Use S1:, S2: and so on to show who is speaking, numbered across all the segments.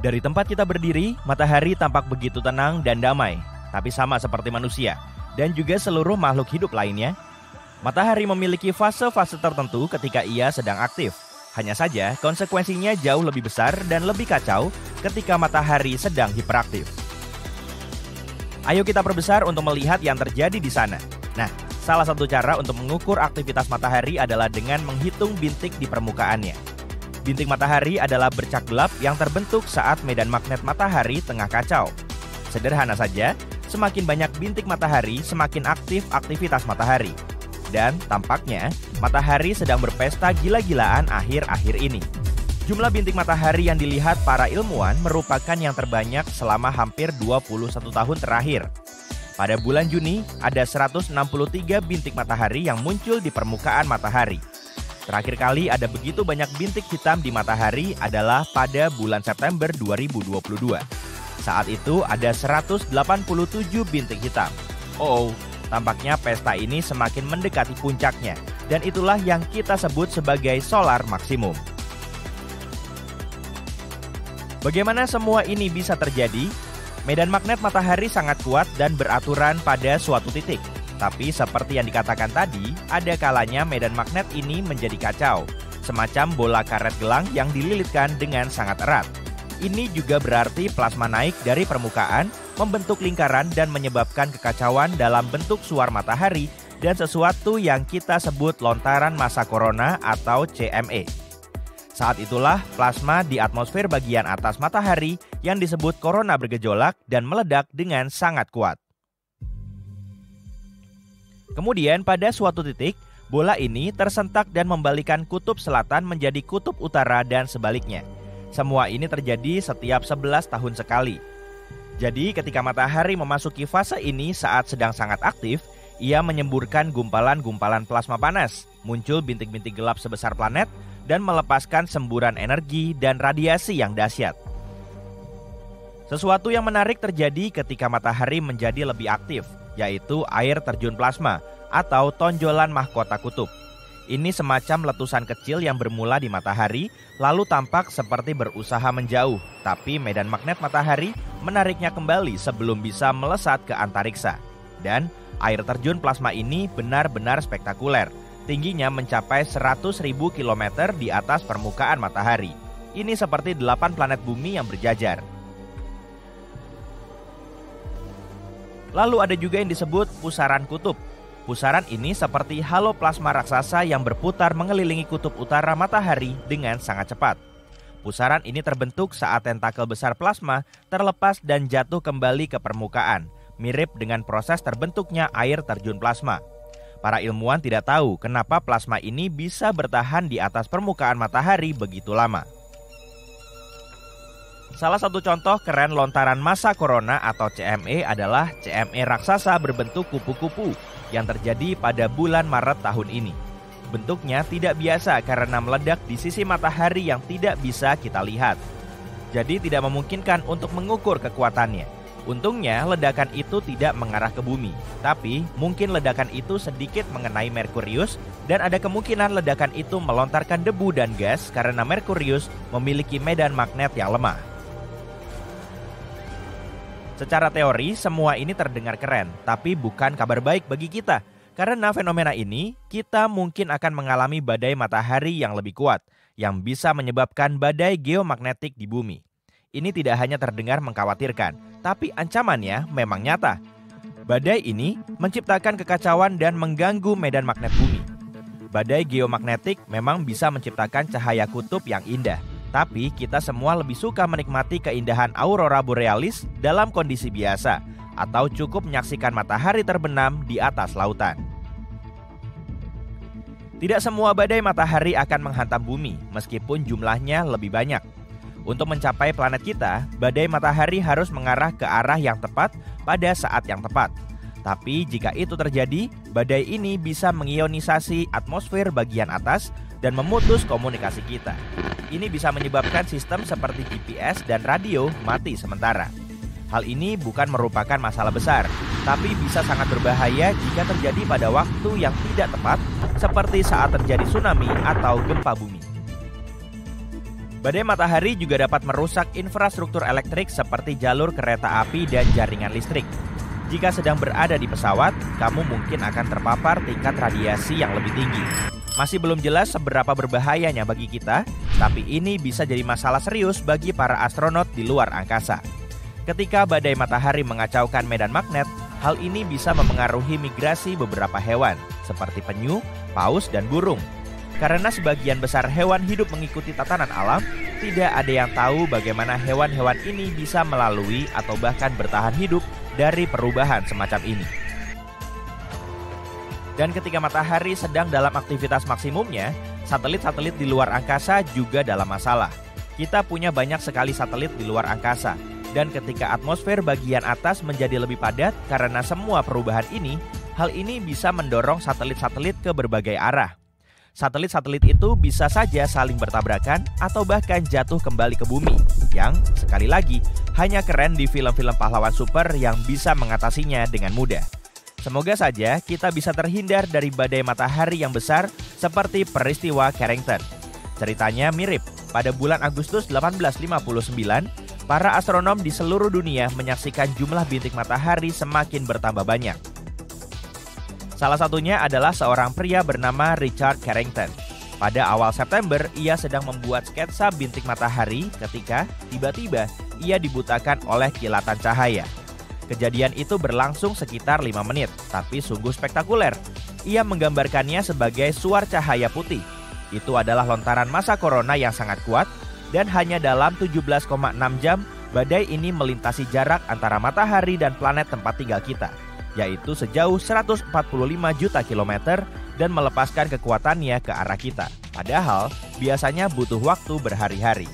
S1: Dari tempat kita berdiri, matahari tampak begitu tenang dan damai, tapi sama seperti manusia, dan juga seluruh makhluk hidup lainnya. Matahari memiliki fase-fase tertentu ketika ia sedang aktif. Hanya saja, konsekuensinya jauh lebih besar dan lebih kacau ketika matahari sedang hiperaktif. Ayo kita perbesar untuk melihat yang terjadi di sana. Nah, salah satu cara untuk mengukur aktivitas matahari adalah dengan menghitung bintik di permukaannya. Bintik matahari adalah bercak gelap yang terbentuk saat medan magnet matahari tengah kacau. Sederhana saja, semakin banyak bintik matahari, semakin aktif aktivitas matahari. Dan tampaknya, matahari sedang berpesta gila-gilaan akhir-akhir ini. Jumlah bintik matahari yang dilihat para ilmuwan merupakan yang terbanyak selama hampir 21 tahun terakhir. Pada bulan Juni, ada 163 bintik matahari yang muncul di permukaan matahari. Terakhir kali ada begitu banyak bintik hitam di matahari adalah pada bulan September 2022. Saat itu ada 187 bintik hitam. Tampaknya pesta ini semakin mendekati puncaknya, dan itulah yang kita sebut sebagai solar maksimum. Bagaimana semua ini bisa terjadi? Medan magnet matahari sangat kuat dan beraturan pada suatu titik. Tapi seperti yang dikatakan tadi, ada kalanya medan magnet ini menjadi kacau, semacam bola karet gelang yang dililitkan dengan sangat erat. Ini juga berarti plasma naik dari permukaan, membentuk lingkaran dan menyebabkan kekacauan dalam bentuk suar matahari dan sesuatu yang kita sebut lontaran massa corona atau CME. Saat itulah plasma di atmosfer bagian atas matahari yang disebut corona bergejolak dan meledak dengan sangat kuat. Kemudian pada suatu titik, bola ini tersentak dan membalikan kutub selatan menjadi kutub utara dan sebaliknya. Semua ini terjadi setiap 11 tahun sekali. Jadi ketika matahari memasuki fase ini saat sedang sangat aktif, ia menyemburkan gumpalan-gumpalan plasma panas, muncul bintik-bintik gelap sebesar planet, dan melepaskan semburan energi dan radiasi yang dahsyat. Sesuatu yang menarik terjadi ketika matahari menjadi lebih aktif, yaitu air terjun plasma atau tonjolan mahkota kutub. Ini semacam letusan kecil yang bermula di matahari, lalu tampak seperti berusaha menjauh, tapi medan magnet matahari menariknya kembali sebelum bisa melesat ke antariksa. Dan air terjun plasma ini benar-benar spektakuler. Tingginya mencapai 100.000 km di atas permukaan matahari. Ini seperti 8 planet bumi yang berjajar. Lalu ada juga yang disebut pusaran kutub. Pusaran ini seperti halo plasma raksasa yang berputar mengelilingi kutub utara matahari dengan sangat cepat. Pusaran ini terbentuk saat tentakel besar plasma terlepas dan jatuh kembali ke permukaan, mirip dengan proses terbentuknya air terjun plasma. Para ilmuwan tidak tahu kenapa plasma ini bisa bertahan di atas permukaan matahari begitu lama. Salah satu contoh keren lontaran massa corona atau CME adalah CME raksasa berbentuk kupu-kupu yang terjadi pada bulan Maret tahun ini. Bentuknya tidak biasa karena meledak di sisi matahari yang tidak bisa kita lihat. Jadi tidak memungkinkan untuk mengukur kekuatannya. Untungnya ledakan itu tidak mengarah ke bumi, tapi mungkin ledakan itu sedikit mengenai Merkurius dan ada kemungkinan ledakan itu melontarkan debu dan gas karena Merkurius memiliki medan magnet yang lemah. Secara teori, semua ini terdengar keren, tapi bukan kabar baik bagi kita. Karena fenomena ini, kita mungkin akan mengalami badai matahari yang lebih kuat, yang bisa menyebabkan badai geomagnetik di bumi. Ini tidak hanya terdengar mengkhawatirkan, tapi ancamannya memang nyata. Badai ini menciptakan kekacauan dan mengganggu medan magnet bumi. Badai geomagnetik memang bisa menciptakan cahaya kutub yang indah. Tapi kita semua lebih suka menikmati keindahan aurora borealis dalam kondisi biasa atau cukup menyaksikan matahari terbenam di atas lautan. Tidak semua badai matahari akan menghantam bumi meskipun jumlahnya lebih banyak. Untuk mencapai planet kita, badai matahari harus mengarah ke arah yang tepat pada saat yang tepat. Tapi jika itu terjadi, badai ini bisa mengionisasi atmosfer bagian atas dan memutus komunikasi kita. Ini bisa menyebabkan sistem seperti GPS dan radio mati sementara. Hal ini bukan merupakan masalah besar, tapi bisa sangat berbahaya jika terjadi pada waktu yang tidak tepat, seperti saat terjadi tsunami atau gempa bumi. Badai matahari juga dapat merusak infrastruktur elektrik seperti jalur kereta api dan jaringan listrik. Jika sedang berada di pesawat, kamu mungkin akan terpapar tingkat radiasi yang lebih tinggi. Masih belum jelas seberapa berbahayanya bagi kita, tapi ini bisa jadi masalah serius bagi para astronot di luar angkasa. Ketika badai matahari mengacaukan medan magnet, hal ini bisa memengaruhi migrasi beberapa hewan, seperti penyu, paus, dan burung. Karena sebagian besar hewan hidup mengikuti tatanan alam, tidak ada yang tahu bagaimana hewan-hewan ini bisa melalui atau bahkan bertahan hidup dari perubahan semacam ini. Dan ketika matahari sedang dalam aktivitas maksimumnya, satelit-satelit di luar angkasa juga dalam masalah. Kita punya banyak sekali satelit di luar angkasa, dan ketika atmosfer bagian atas menjadi lebih padat karena semua perubahan ini, hal ini bisa mendorong satelit-satelit ke berbagai arah. Satelit-satelit itu bisa saja saling bertabrakan atau bahkan jatuh kembali ke bumi, yang sekali lagi hanya keren di film-film pahlawan super yang bisa mengatasinya dengan mudah. Semoga saja kita bisa terhindar dari badai matahari yang besar seperti peristiwa Carrington. Ceritanya mirip. Pada bulan Agustus 1859, para astronom di seluruh dunia menyaksikan jumlah bintik matahari semakin bertambah banyak. Salah satunya adalah seorang pria bernama Richard Carrington. Pada awal September, ia sedang membuat sketsa bintik matahari ketika tiba-tiba ia dibutakan oleh kilatan cahaya. Kejadian itu berlangsung sekitar 5 menit, tapi sungguh spektakuler. Ia menggambarkannya sebagai suar cahaya putih. Itu adalah lontaran massa corona yang sangat kuat, dan hanya dalam 17,6 jam, badai ini melintasi jarak antara matahari dan planet tempat tinggal kita, yaitu sejauh 145 juta kilometer dan melepaskan kekuatannya ke arah kita. Padahal, biasanya butuh waktu berhari-hari.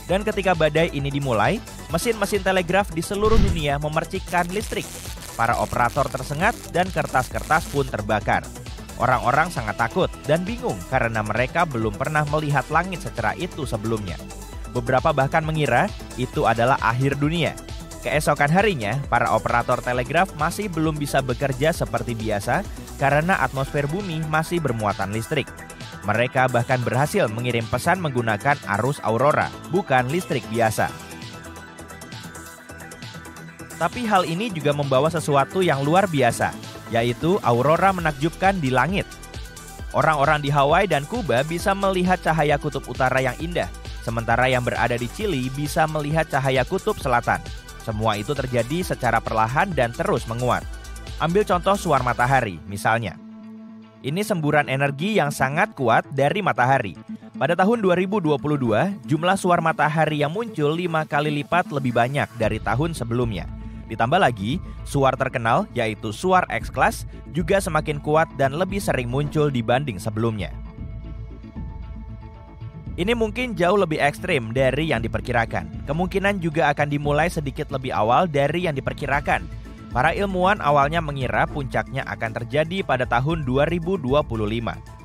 S1: Dan ketika badai ini dimulai, mesin-mesin telegraf di seluruh dunia memercikkan listrik. Para operator tersengat dan kertas-kertas pun terbakar. Orang-orang sangat takut dan bingung karena mereka belum pernah melihat langit secerah itu sebelumnya. Beberapa bahkan mengira itu adalah akhir dunia. Keesokan harinya, para operator telegraf masih belum bisa bekerja seperti biasa karena atmosfer bumi masih bermuatan listrik. Mereka bahkan berhasil mengirim pesan menggunakan arus aurora, bukan listrik biasa. Tapi hal ini juga membawa sesuatu yang luar biasa, yaitu aurora menakjubkan di langit. Orang-orang di Hawaii dan Kuba bisa melihat cahaya kutub utara yang indah, sementara yang berada di Chili bisa melihat cahaya kutub selatan. Semua itu terjadi secara perlahan dan terus menguat. Ambil contoh suar matahari, misalnya. Ini semburan energi yang sangat kuat dari matahari. Pada tahun 2022, jumlah suar matahari yang muncul 5 kali lipat lebih banyak dari tahun sebelumnya. Ditambah lagi, suar terkenal yaitu suar X-Class juga semakin kuat dan lebih sering muncul dibanding sebelumnya. Ini mungkin jauh lebih ekstrim dari yang diperkirakan. Kemungkinan juga akan dimulai sedikit lebih awal dari yang diperkirakan. Para ilmuwan awalnya mengira puncaknya akan terjadi pada tahun 2025.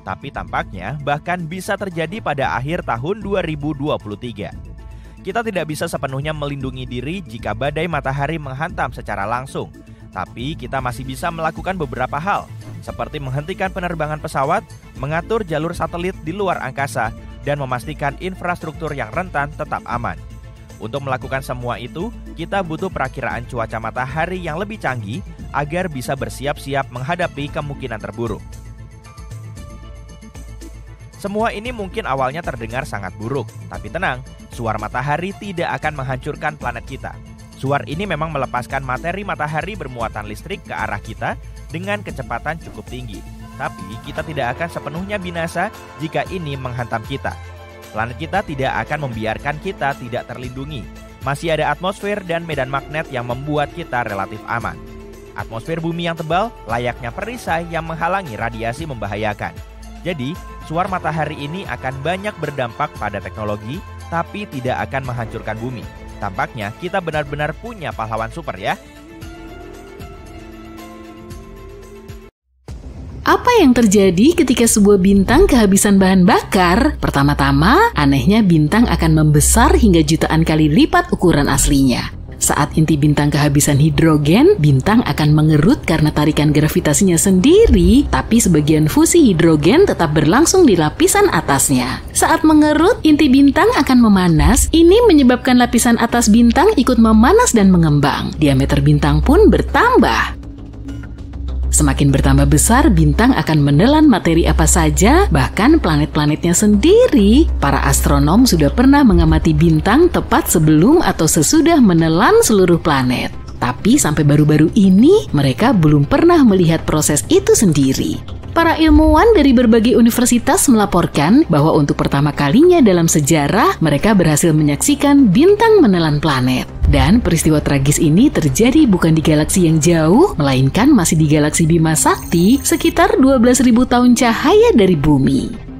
S1: Tapi tampaknya bahkan bisa terjadi pada akhir tahun 2023. Kita tidak bisa sepenuhnya melindungi diri jika badai matahari menghantam secara langsung. Tapi kita masih bisa melakukan beberapa hal, seperti menghentikan penerbangan pesawat, mengatur jalur satelit di luar angkasa, dan memastikan infrastruktur yang rentan tetap aman. Untuk melakukan semua itu, kita butuh perakiraan cuaca matahari yang lebih canggih agar bisa bersiap-siap menghadapi kemungkinan terburuk. Semua ini mungkin awalnya terdengar sangat buruk, tapi tenang, suar matahari tidak akan menghancurkan planet kita. Suar ini memang melepaskan materi matahari bermuatan listrik ke arah kita dengan kecepatan cukup tinggi. Tapi kita tidak akan sepenuhnya binasa jika ini menghantam kita. Planet kita tidak akan membiarkan kita tidak terlindungi. Masih ada atmosfer dan medan magnet yang membuat kita relatif aman. Atmosfer bumi yang tebal layaknya perisai yang menghalangi radiasi membahayakan. Jadi, suar matahari ini akan banyak berdampak pada teknologi, tapi tidak akan menghancurkan bumi. Tampaknya kita benar-benar punya pahlawan super ya.
S2: Apa yang terjadi ketika sebuah bintang kehabisan bahan bakar? Pertama-tama, anehnya bintang akan membesar hingga jutaan kali lipat ukuran aslinya. Saat inti bintang kehabisan hidrogen, bintang akan mengerut karena tarikan gravitasinya sendiri, tapi sebagian fusi hidrogen tetap berlangsung di lapisan atasnya. Saat mengerut, inti bintang akan memanas. Ini menyebabkan lapisan atas bintang ikut memanas dan mengembang. Diameter bintang pun bertambah. Semakin bertambah besar, bintang akan menelan materi apa saja, bahkan planet-planetnya sendiri. Para astronom sudah pernah mengamati bintang tepat sebelum atau sesudah menelan seluruh planet. Tapi sampai baru-baru ini, mereka belum pernah melihat proses itu sendiri. Para ilmuwan dari berbagai universitas melaporkan bahwa untuk pertama kalinya dalam sejarah, mereka berhasil menyaksikan bintang menelan planet. Dan peristiwa tragis ini terjadi bukan di galaksi yang jauh, melainkan masih di galaksi Bima Sakti, sekitar 12.000 tahun cahaya dari bumi.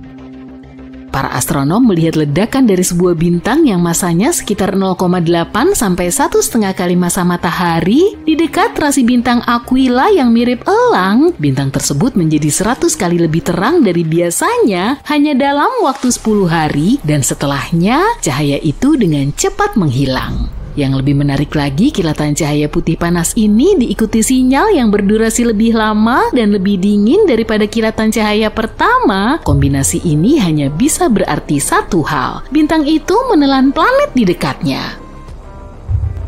S2: Para astronom melihat ledakan dari sebuah bintang yang masanya sekitar 0,8 sampai 1,5 kali massa matahari di dekat rasi bintang Aquila yang mirip elang. Bintang tersebut menjadi 100 kali lebih terang dari biasanya hanya dalam waktu 10 hari, dan setelahnya cahaya itu dengan cepat menghilang. Yang lebih menarik lagi, kilatan cahaya putih panas ini diikuti sinyal yang berdurasi lebih lama dan lebih dingin daripada kilatan cahaya pertama. Kombinasi ini hanya bisa berarti satu hal: bintang itu menelan planet di dekatnya.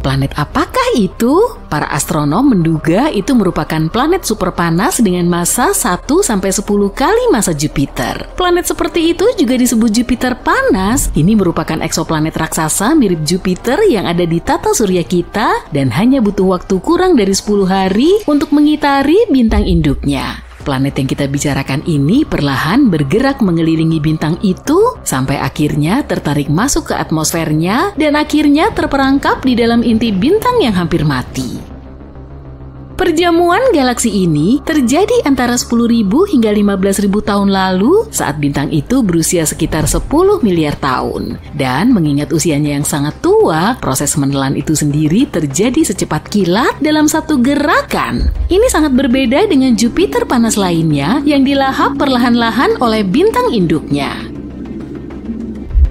S2: Planet apakah itu? Para astronom menduga itu merupakan planet super panas dengan massa 1-10 kali massa Jupiter. Planet seperti itu juga disebut Jupiter panas. Ini merupakan eksoplanet raksasa mirip Jupiter yang ada di tata surya kita dan hanya butuh waktu kurang dari 10 hari untuk mengitari bintang induknya. Planet yang kita bicarakan ini perlahan bergerak mengelilingi bintang itu sampai akhirnya tertarik masuk ke atmosfernya dan akhirnya terperangkap di dalam inti bintang yang hampir mati. Perjamuan galaksi ini terjadi antara 10.000 hingga 15.000 tahun lalu saat bintang itu berusia sekitar 10 miliar tahun. Dan mengingat usianya yang sangat tua, proses menelan itu sendiri terjadi secepat kilat dalam satu gerakan. Ini sangat berbeda dengan Jupiter panas lainnya yang dilahap perlahan-lahan oleh bintang induknya.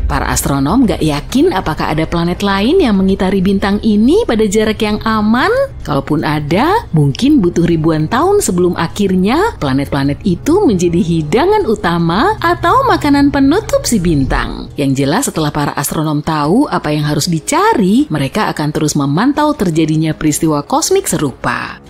S2: Para astronom gak yakin apakah ada planet lain yang mengitari bintang ini pada jarak yang aman. Kalaupun ada, mungkin butuh ribuan tahun sebelum akhirnya planet-planet itu menjadi hidangan utama atau makanan penutup si bintang. Yang jelas setelah para astronom tahu apa yang harus dicari, mereka akan terus memantau terjadinya peristiwa kosmik serupa.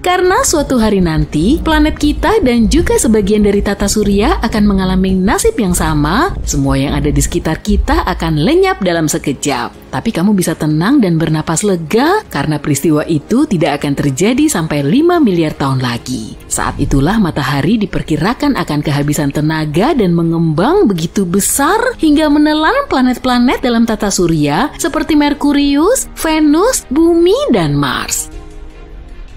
S2: Karena suatu hari nanti, planet kita dan juga sebagian dari tata surya akan mengalami nasib yang sama, semua yang ada di sekitar kita akan lenyap dalam sekejap. Tapi kamu bisa tenang dan bernapas lega karena peristiwa itu tidak akan terjadi sampai 5 miliar tahun lagi. Saat itulah matahari diperkirakan akan kehabisan tenaga dan mengembang begitu besar hingga menelan planet-planet dalam tata surya seperti Merkurius, Venus, Bumi, dan Mars.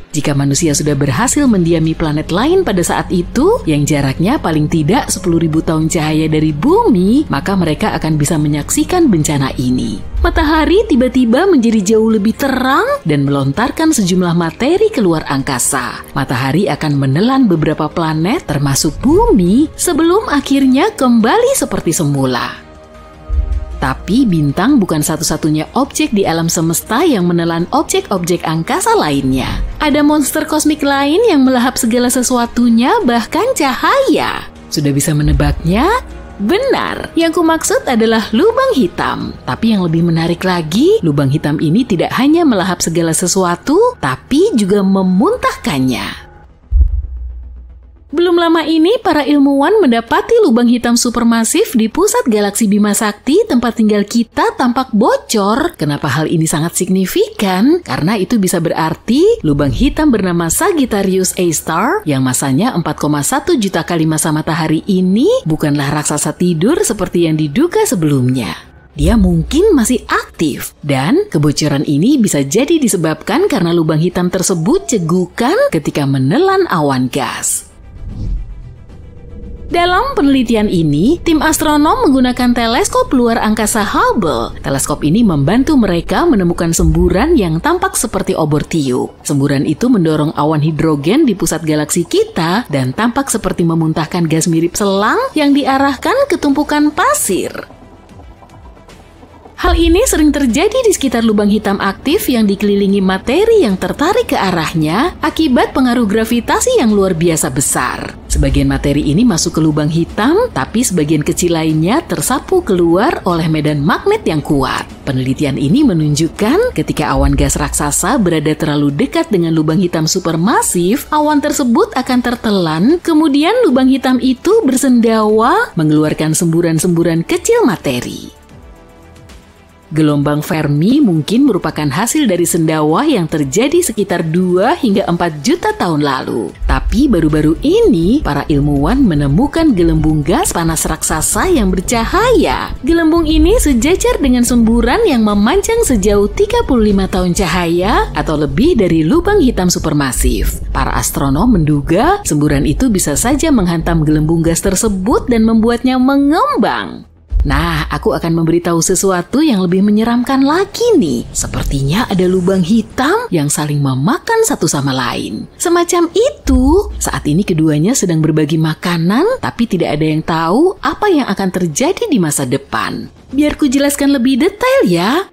S2: Jika manusia sudah berhasil mendiami planet lain pada saat itu, yang jaraknya paling tidak 10.000 tahun cahaya dari bumi, maka mereka akan bisa menyaksikan bencana ini. Matahari tiba-tiba menjadi jauh lebih terang dan melontarkan sejumlah materi keluar angkasa. Matahari akan menelan beberapa planet termasuk bumi sebelum akhirnya kembali seperti semula. Tapi bintang bukan satu-satunya objek di alam semesta yang menelan objek-objek angkasa lainnya. Ada monster kosmik lain yang melahap segala sesuatunya, bahkan cahaya. Sudah bisa menebaknya? Benar, yang kumaksud adalah lubang hitam. Tapi yang lebih menarik lagi, lubang hitam ini tidak hanya melahap segala sesuatu, tapi juga memuntahkannya. Belum lama ini, para ilmuwan mendapati lubang hitam supermasif di pusat galaksi Bima Sakti, tempat tinggal kita, tampak bocor. Kenapa hal ini sangat signifikan? Karena itu bisa berarti lubang hitam bernama Sagittarius A*, yang masanya 4,1 juta kali massa matahari ini bukanlah raksasa tidur seperti yang diduga sebelumnya. Dia mungkin masih aktif, dan kebocoran ini bisa jadi disebabkan karena lubang hitam tersebut cegukan ketika menelan awan gas. Dalam penelitian ini, tim astronom menggunakan teleskop luar angkasa Hubble. Teleskop ini membantu mereka menemukan semburan yang tampak seperti obor tiup. Semburan itu mendorong awan hidrogen di pusat galaksi kita dan tampak seperti memuntahkan gas mirip selang yang diarahkan ke tumpukan pasir. Hal ini sering terjadi di sekitar lubang hitam aktif yang dikelilingi materi yang tertarik ke arahnya akibat pengaruh gravitasi yang luar biasa besar. Sebagian materi ini masuk ke lubang hitam, tapi sebagian kecil lainnya tersapu keluar oleh medan magnet yang kuat. Penelitian ini menunjukkan ketika awan gas raksasa berada terlalu dekat dengan lubang hitam supermasif, awan tersebut akan tertelan, kemudian lubang hitam itu bersendawa mengeluarkan semburan-semburan kecil materi. Gelombang Fermi mungkin merupakan hasil dari sendawa yang terjadi sekitar 2 hingga 4 juta tahun lalu. Tapi baru-baru ini, para ilmuwan menemukan gelembung gas panas raksasa yang bercahaya. Gelembung ini sejajar dengan semburan yang memanjang sejauh 35 tahun cahaya atau lebih dari lubang hitam supermasif. Para astronom menduga semburan itu bisa saja menghantam gelembung gas tersebut dan membuatnya mengembang. Nah, aku akan memberitahu sesuatu yang lebih menyeramkan lagi nih. Sepertinya ada lubang hitam yang saling memakan satu sama lain. Semacam itu, saat ini keduanya sedang berbagi makanan, tapi tidak ada yang tahu apa yang akan terjadi di masa depan. Biar ku jelaskan lebih detail ya.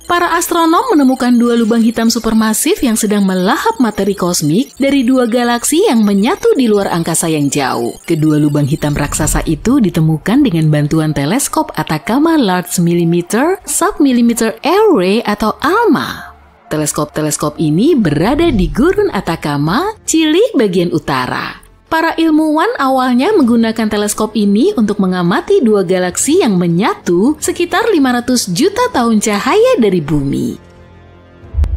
S2: Para astronom menemukan 2 lubang hitam supermasif yang sedang melahap materi kosmik dari 2 galaksi yang menyatu di luar angkasa yang jauh. Kedua lubang hitam raksasa itu ditemukan dengan bantuan teleskop Atacama Large Millimeter Submillimeter Array atau ALMA. Teleskop-teleskop ini berada di Gurun Atacama, Chili bagian utara. Para ilmuwan awalnya menggunakan teleskop ini untuk mengamati 2 galaksi yang menyatu sekitar 500 juta tahun cahaya dari bumi.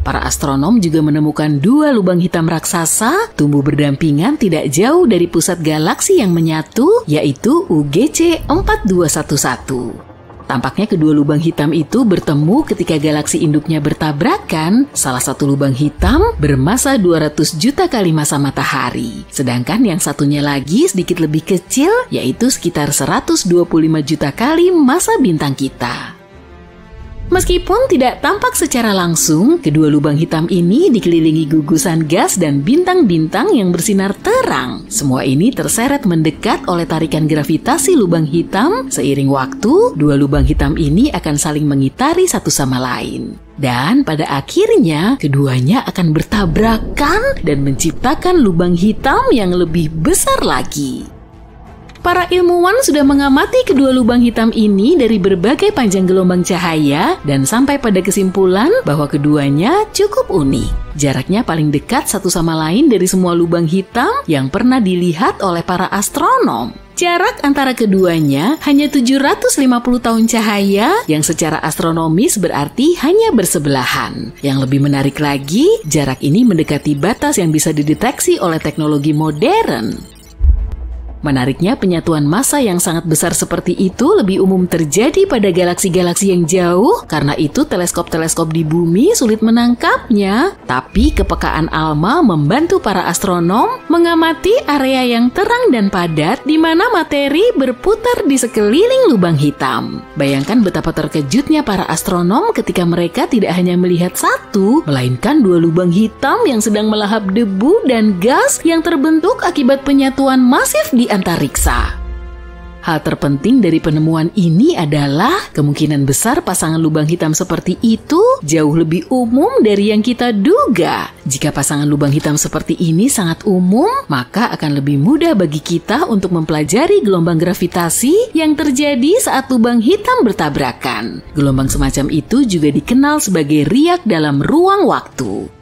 S2: Para astronom juga menemukan 2 lubang hitam raksasa tumbuh berdampingan tidak jauh dari pusat galaksi yang menyatu, yaitu UGC 4211. Tampaknya kedua lubang hitam itu bertemu ketika galaksi induknya bertabrakan. Salah satu lubang hitam bermasa 200 juta kali masa matahari. Sedangkan yang satunya lagi sedikit lebih kecil, yaitu sekitar 125 juta kali masa bintang kita. Meskipun tidak tampak secara langsung, kedua lubang hitam ini dikelilingi gugusan gas dan bintang-bintang yang bersinar terang. Semua ini terseret mendekat oleh tarikan gravitasi lubang hitam. Seiring waktu, 2 lubang hitam ini akan saling mengitari satu sama lain. Dan pada akhirnya, keduanya akan bertabrakan dan menciptakan lubang hitam yang lebih besar lagi. Para ilmuwan sudah mengamati kedua lubang hitam ini dari berbagai panjang gelombang cahaya dan sampai pada kesimpulan bahwa keduanya cukup unik. Jaraknya paling dekat satu sama lain dari semua lubang hitam yang pernah dilihat oleh para astronom. Jarak antara keduanya hanya 750 tahun cahaya yang secara astronomis berarti hanya bersebelahan. Yang lebih menarik lagi, jarak ini mendekati batas yang bisa dideteksi oleh teknologi modern. Menariknya, penyatuan massa yang sangat besar seperti itu lebih umum terjadi pada galaksi-galaksi yang jauh, karena itu teleskop-teleskop di bumi sulit menangkapnya. Tapi kepekaan ALMA membantu para astronom mengamati area yang terang dan padat di mana materi berputar di sekeliling lubang hitam. Bayangkan betapa terkejutnya para astronom ketika mereka tidak hanya melihat satu, melainkan 2 lubang hitam yang sedang melahap debu dan gas yang terbentuk akibat penyatuan masif di antariksa. Hal terpenting dari penemuan ini adalah kemungkinan besar pasangan lubang hitam seperti itu jauh lebih umum dari yang kita duga. Jika pasangan lubang hitam seperti ini sangat umum, maka akan lebih mudah bagi kita untuk mempelajari gelombang gravitasi yang terjadi saat lubang hitam bertabrakan. Gelombang semacam itu juga dikenal sebagai riak dalam ruang waktu.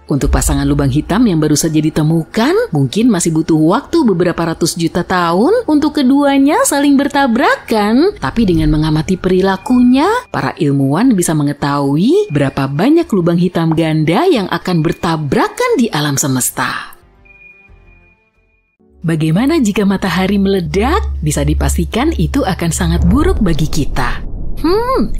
S2: Untuk pasangan lubang hitam yang baru saja ditemukan, mungkin masih butuh waktu beberapa ratus juta tahun untuk keduanya saling bertabrakan. Tapi dengan mengamati perilakunya, para ilmuwan bisa mengetahui berapa banyak lubang hitam ganda yang akan bertabrakan di alam semesta. Bagaimana jika matahari meledak? Bisa dipastikan itu akan sangat buruk bagi kita.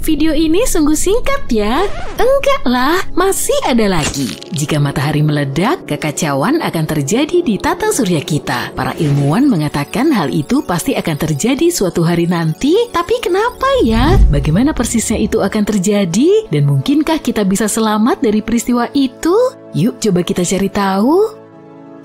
S2: Video ini sungguh singkat ya. Enggak lah, masih ada lagi. Jika matahari meledak, kekacauan akan terjadi di tata surya kita. Para ilmuwan mengatakan hal itu pasti akan terjadi suatu hari nanti. Tapi kenapa ya? Bagaimana persisnya itu akan terjadi? Dan mungkinkah kita bisa selamat dari peristiwa itu? Yuk coba kita cari tahu.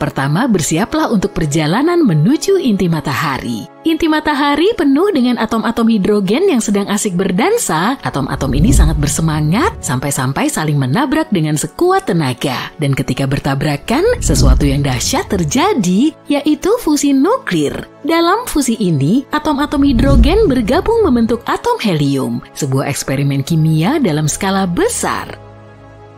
S2: Pertama, bersiaplah untuk perjalanan menuju inti matahari. Inti matahari penuh dengan atom-atom hidrogen yang sedang asik berdansa. Atom-atom ini sangat bersemangat sampai-sampai saling menabrak dengan sekuat tenaga. Dan ketika bertabrakan, sesuatu yang dahsyat terjadi, yaitu fusi nuklir. Dalam fusi ini, atom-atom hidrogen bergabung membentuk atom helium, sebuah eksperimen kimia dalam skala besar.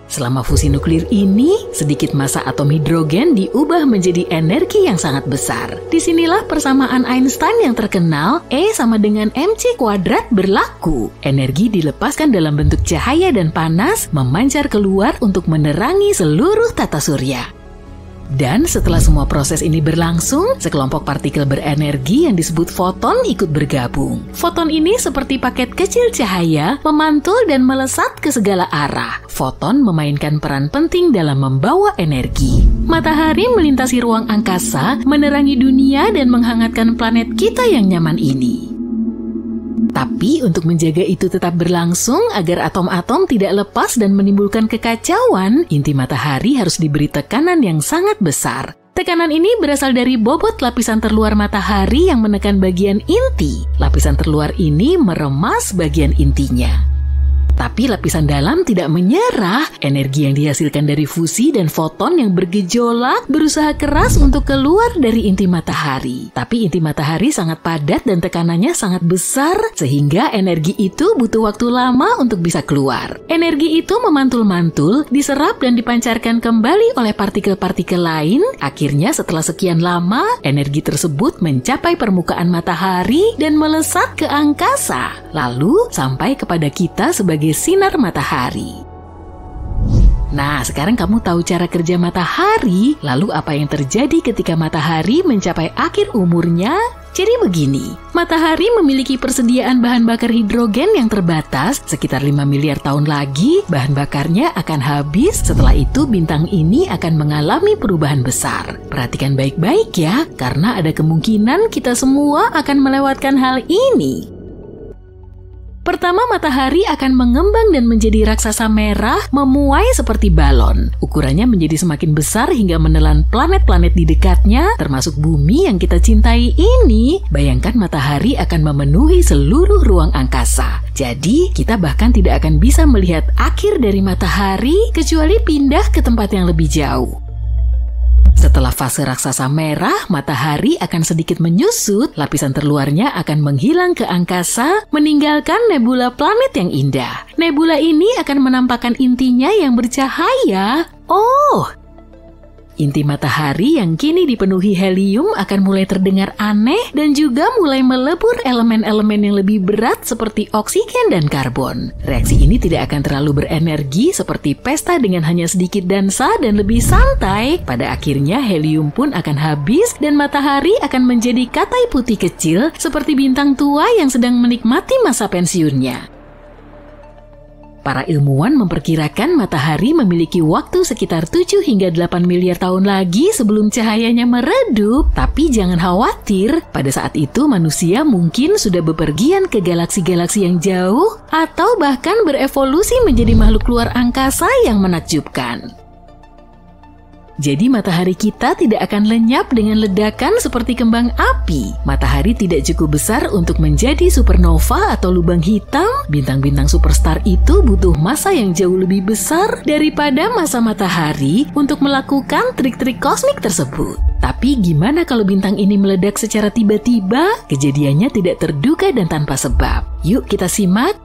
S2: Selama fusi nuklir ini, sedikit massa atom hidrogen diubah menjadi energi yang sangat besar. Disinilah persamaan Einstein yang terkenal, E sama dengan mc² berlaku. Energi dilepaskan dalam bentuk cahaya dan panas, memancar keluar untuk menerangi seluruh tata surya. Dan setelah semua proses ini berlangsung, sekelompok partikel berenergi yang disebut foton ikut bergabung. Foton ini seperti paket kecil cahaya, memantul dan melesat ke segala arah. Foton memainkan peran penting dalam membawa energi. Matahari melintasi ruang angkasa, menerangi dunia dan menghangatkan planet kita yang nyaman ini. Tapi untuk menjaga itu tetap berlangsung agar atom-atom tidak lepas dan menimbulkan kekacauan, inti matahari harus diberi tekanan yang sangat besar. Tekanan ini berasal dari bobot lapisan terluar matahari yang menekan bagian inti. Lapisan terluar ini meremas bagian intinya. Tapi lapisan dalam tidak menyerah. Energi yang dihasilkan dari fusi dan foton yang bergejolak berusaha keras untuk keluar dari inti matahari. Tapi inti matahari sangat padat dan tekanannya sangat besar, sehingga energi itu butuh waktu lama untuk bisa keluar. Energi itu memantul-mantul, diserap dan dipancarkan kembali oleh partikel-partikel lain. Akhirnya setelah sekian lama, energi tersebut mencapai permukaan matahari dan melesat ke angkasa. Lalu sampai kepada kita sebagai sinar matahari. Nah, sekarang kamu tahu cara kerja matahari, lalu apa yang terjadi ketika matahari mencapai akhir umurnya? Jadi begini, matahari memiliki persediaan bahan bakar hidrogen yang terbatas, sekitar 5 miliar tahun lagi, bahan bakarnya akan habis, setelah itu bintang ini akan mengalami perubahan besar. Perhatikan baik-baik ya, karena ada kemungkinan kita semua akan melewatkan hal ini. Pertama, matahari akan mengembang dan menjadi raksasa merah, memuai seperti balon. Ukurannya menjadi semakin besar hingga menelan planet-planet di dekatnya, termasuk bumi yang kita cintai ini. Bayangkan matahari akan memenuhi seluruh ruang angkasa. Jadi, kita bahkan tidak akan bisa melihat akhir dari matahari, kecuali pindah ke tempat yang lebih jauh. Setelah fase raksasa merah, matahari akan sedikit menyusut, lapisan terluarnya akan menghilang ke angkasa, meninggalkan nebula planet yang indah. Nebula ini akan menampakkan intinya yang bercahaya. Inti matahari yang kini dipenuhi helium akan mulai terdengar aneh dan juga mulai melebur elemen-elemen yang lebih berat seperti oksigen dan karbon. Reaksi ini tidak akan terlalu berenergi seperti pesta dengan hanya sedikit dansa dan lebih santai. Pada akhirnya helium pun akan habis dan matahari akan menjadi katai putih kecil seperti bintang tua yang sedang menikmati masa pensiunnya. Para ilmuwan memperkirakan matahari memiliki waktu sekitar 7 hingga 8 miliar tahun lagi sebelum cahayanya meredup. Tapi jangan khawatir, pada saat itu manusia mungkin sudah bepergian ke galaksi-galaksi yang jauh atau bahkan berevolusi menjadi makhluk luar angkasa yang menakjubkan. Jadi matahari kita tidak akan lenyap dengan ledakan seperti kembang api. Matahari tidak cukup besar untuk menjadi supernova atau lubang hitam. Bintang-bintang superstar itu butuh massa yang jauh lebih besar daripada massa matahari untuk melakukan trik-trik kosmik tersebut. Tapi gimana kalau bintang ini meledak secara tiba-tiba? Kejadiannya tidak terduga dan tanpa sebab. Yuk kita simak.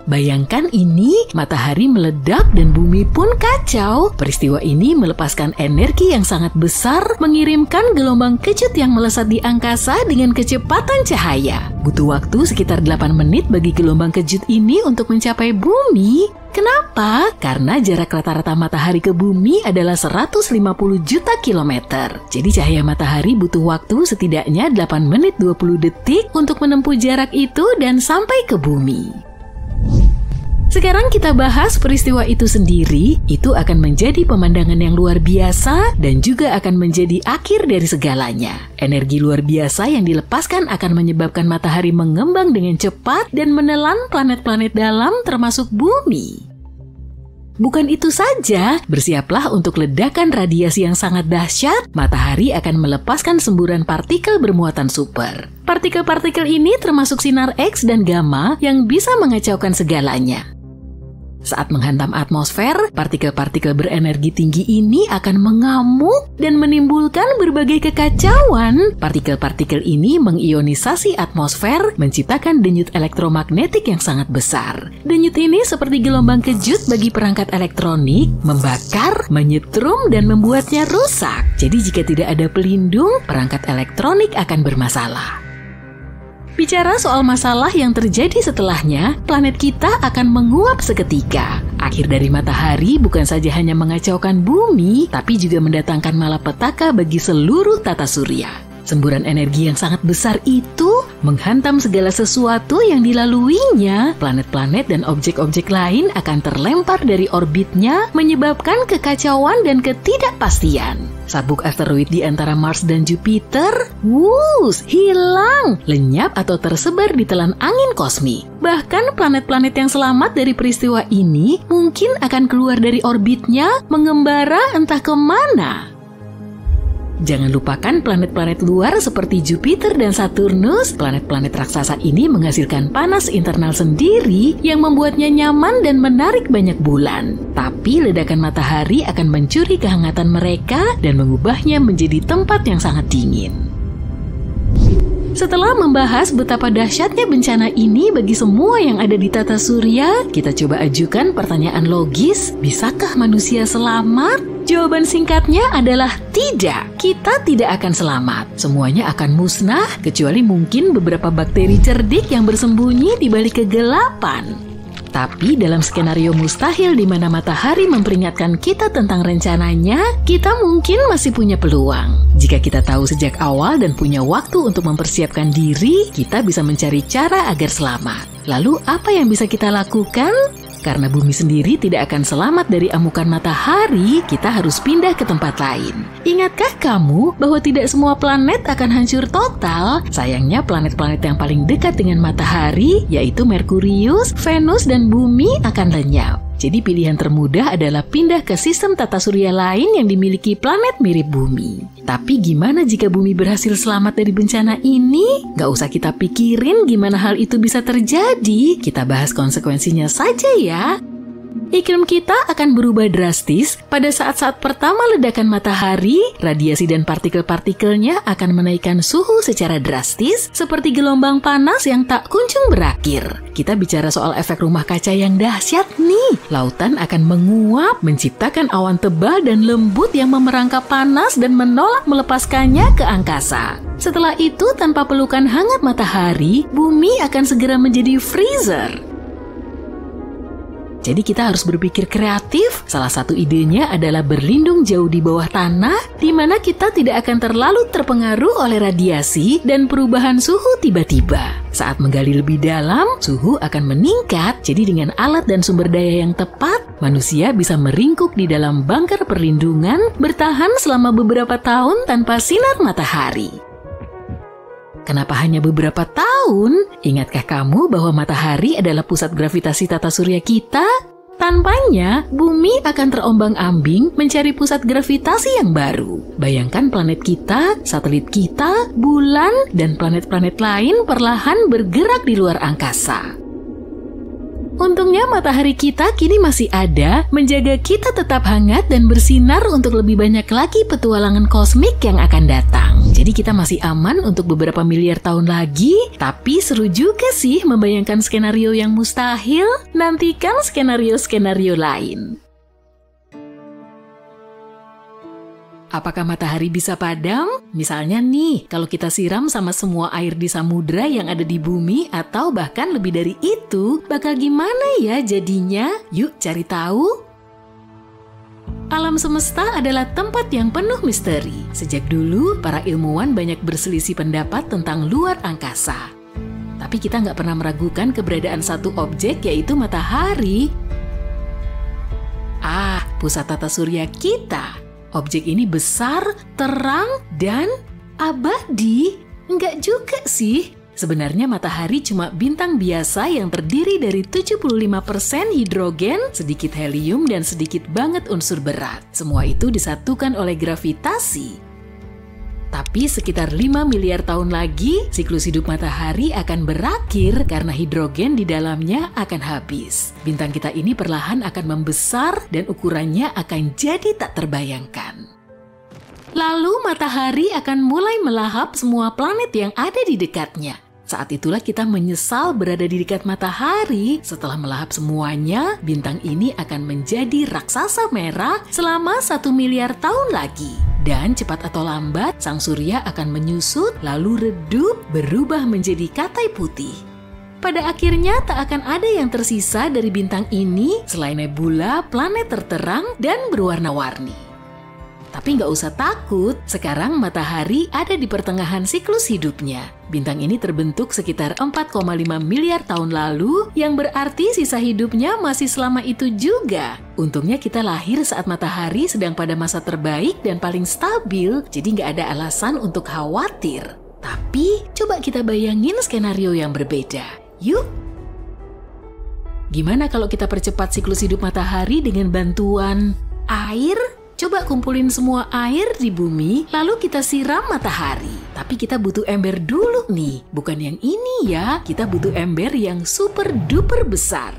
S2: Bayangkan ini, matahari meledak dan bumi pun kacau. Peristiwa ini melepaskan energi yang sangat besar, mengirimkan gelombang kejut yang melesat di angkasa dengan kecepatan cahaya. Butuh waktu sekitar 8 menit bagi gelombang kejut ini untuk mencapai bumi. Kenapa? Karena jarak rata-rata matahari ke bumi adalah 150 juta kilometer. Jadi cahaya matahari butuh waktu setidaknya 8 menit 20 detik untuk menempuh jarak itu dan sampai ke bumi. Sekarang kita bahas peristiwa itu sendiri, itu akan menjadi pemandangan yang luar biasa dan juga akan menjadi akhir dari segalanya. Energi luar biasa yang dilepaskan akan menyebabkan matahari mengembang dengan cepat dan menelan planet-planet dalam termasuk bumi. Bukan itu saja, bersiaplah untuk ledakan radiasi yang sangat dahsyat. Matahari akan melepaskan semburan partikel bermuatan super. Partikel-partikel ini termasuk sinar X dan gamma yang bisa mengacaukan segalanya. Saat menghantam atmosfer, partikel-partikel berenergi tinggi ini akan mengamuk dan menimbulkan berbagai kekacauan. Partikel-partikel ini mengionisasi atmosfer, menciptakan denyut elektromagnetik yang sangat besar. Denyut ini seperti gelombang kejut bagi perangkat elektronik, membakar, menyetrum, dan membuatnya rusak. Jadi jika tidak ada pelindung, perangkat elektronik akan bermasalah. Bicara soal masalah yang terjadi setelahnya, planet kita akan menguap seketika. Akhir dari matahari bukan saja hanya mengacaukan bumi, tapi juga mendatangkan malapetaka bagi seluruh tata surya. Semburan energi yang sangat besar itu menghantam segala sesuatu yang dilaluinya. Planet-planet dan objek-objek lain akan terlempar dari orbitnya, menyebabkan kekacauan dan ketidakpastian. Sabuk asteroid di antara Mars dan Jupiter, hilang, lenyap atau tersebar di telan angin kosmik. Bahkan planet-planet yang selamat dari peristiwa ini mungkin akan keluar dari orbitnya, mengembara entah kemana. Jangan lupakan planet-planet luar seperti Jupiter dan Saturnus. Planet-planet raksasa ini menghasilkan panas internal sendiri yang membuatnya nyaman dan menarik banyak bulan. Tapi ledakan matahari akan mencuri kehangatan mereka dan mengubahnya menjadi tempat yang sangat dingin. Setelah membahas betapa dahsyatnya bencana ini bagi semua yang ada di tata surya, kita coba ajukan pertanyaan logis, bisakah manusia selamat? Jawaban singkatnya adalah tidak. Kita tidak akan selamat. Semuanya akan musnah, kecuali mungkin beberapa bakteri cerdik yang bersembunyi di balik kegelapan. Tapi dalam skenario mustahil di mana matahari memperingatkan kita tentang rencananya, kita mungkin masih punya peluang. Jika kita tahu sejak awal dan punya waktu untuk mempersiapkan diri, kita bisa mencari cara agar selamat. Lalu apa yang bisa kita lakukan? Karena bumi sendiri tidak akan selamat dari amukan matahari, kita harus pindah ke tempat lain. Ingatkah kamu bahwa tidak semua planet akan hancur total? Sayangnya planet-planet yang paling dekat dengan matahari, yaitu Merkurius, Venus, dan bumi akan lenyap. Jadi pilihan termudah adalah pindah ke sistem tata surya lain yang dimiliki planet mirip bumi. Tapi gimana jika bumi berhasil selamat dari bencana ini? Gak usah kita pikirin gimana hal itu bisa terjadi. Kita bahas konsekuensinya saja ya. Iklim kita akan berubah drastis pada saat-saat pertama ledakan matahari. Radiasi dan partikel-partikelnya akan menaikkan suhu secara drastis seperti gelombang panas yang tak kunjung berakhir. Kita bicara soal efek rumah kaca yang dahsyat nih. Lautan akan menguap, menciptakan awan tebal dan lembut yang memerangkap panas dan menolak melepaskannya ke angkasa. Setelah itu, tanpa pelukan hangat matahari, bumi akan segera menjadi freezer. Jadi kita harus berpikir kreatif. Salah satu idenya adalah berlindung jauh di bawah tanah, di mana kita tidak akan terlalu terpengaruh oleh radiasi dan perubahan suhu tiba-tiba. Saat menggali lebih dalam, suhu akan meningkat. Jadi dengan alat dan sumber daya yang tepat, manusia bisa meringkuk di dalam bunker perlindungan, bertahan selama beberapa tahun tanpa sinar matahari. Kenapa hanya beberapa tahun? Ingatkah kamu bahwa matahari adalah pusat gravitasi tata surya kita? Tanpanya, bumi akan terombang-ambing mencari pusat gravitasi yang baru. Bayangkan planet kita, satelit kita, bulan, dan planet-planet lain perlahan bergerak di luar angkasa. Untungnya matahari kita kini masih ada, menjaga kita tetap hangat dan bersinar untuk lebih banyak lagi petualangan kosmik yang akan datang. Jadi kita masih aman untuk beberapa miliar tahun lagi, tapi seru juga sih membayangkan skenario yang mustahil. Nantikan skenario-skenario lain. Apakah matahari bisa padam? Misalnya nih, kalau kita siram sama semua air di samudra yang ada di bumi atau bahkan lebih dari itu, bakal gimana ya jadinya? Yuk cari tahu. Alam semesta adalah tempat yang penuh misteri. Sejak dulu, para ilmuwan banyak berselisih pendapat tentang luar angkasa. Tapi kita nggak pernah meragukan keberadaan satu objek, yaitu matahari. Pusat tata surya kita. Objek ini besar, terang, dan abadi. Enggak juga sih. Sebenarnya matahari cuma bintang biasa yang terdiri dari 75% hidrogen, sedikit helium, dan sedikit banget unsur berat. Semua itu disatukan oleh gravitasi. Tapi sekitar 5 miliar tahun lagi, siklus hidup matahari akan berakhir karena hidrogen di dalamnya akan habis. Bintang kita ini perlahan akan membesar dan ukurannya akan jadi tak terbayangkan. Lalu matahari akan mulai melahap semua planet yang ada di dekatnya. Saat itulah kita menyesal berada di dekat matahari. Setelah melahap semuanya, bintang ini akan menjadi raksasa merah selama 1 miliar tahun lagi. Dan cepat atau lambat, sang surya akan menyusut, lalu redup, berubah menjadi katai putih. Pada akhirnya tak akan ada yang tersisa dari bintang ini selain nebula, planet terterang, dan berwarna-warni. Tapi nggak usah takut, sekarang matahari ada di pertengahan siklus hidupnya. Bintang ini terbentuk sekitar 4,5 miliar tahun lalu, yang berarti sisa hidupnya masih selama itu juga. Untungnya kita lahir saat matahari sedang pada masa terbaik dan paling stabil, jadi nggak ada alasan untuk khawatir. Tapi coba kita bayangin skenario yang berbeda. Yuk! Gimana kalau kita percepat siklus hidup matahari dengan bantuan air? Coba kumpulin semua air di bumi, lalu kita siram matahari. Tapi kita butuh ember dulu nih, bukan yang ini ya. Kita butuh ember yang super duper besar.